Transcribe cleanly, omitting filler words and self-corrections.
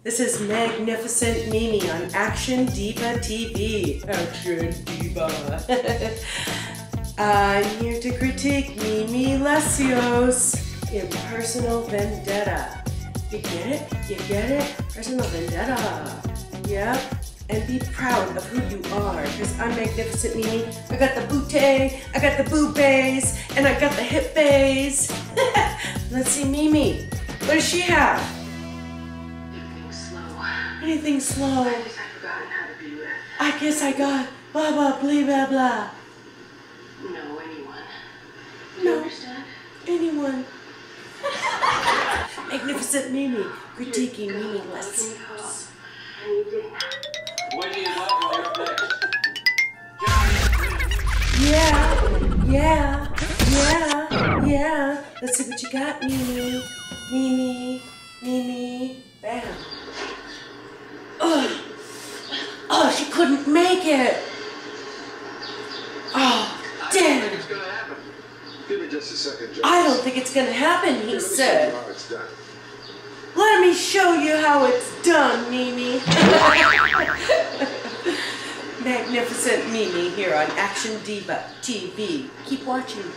This is Magnificent Mimi on Action Diva TV. Action Diva. I'm here to critique Mimi Lesios' Impersonal Vendetta. You get it? You get it? Personal Vendetta. Yep. And be proud of who you are, because I'm Magnificent Mimi. I got the bootay, I got the boobays, and I got the hip bays. Let's see Mimi. What does she have? Anything slow. I guess I've forgotten how to be with. I guess I got blah blah blah blah blah. No, anyone. No. You understand? Anyone. Magnificent Mimi critiquing Mimi Lesios. What do you want? You're up next. Yeah. Let's see what you got, Mimi. Mimi. Bam. Oh, she couldn't make it. Oh, I damn. don't think it's gonna happen. Give me just a second, Joe. I don't think it's gonna happen, he said. How it's done. Let me show you how it's done, Mimi. Magnificent Mimi here on Action Diva TV. Keep watching.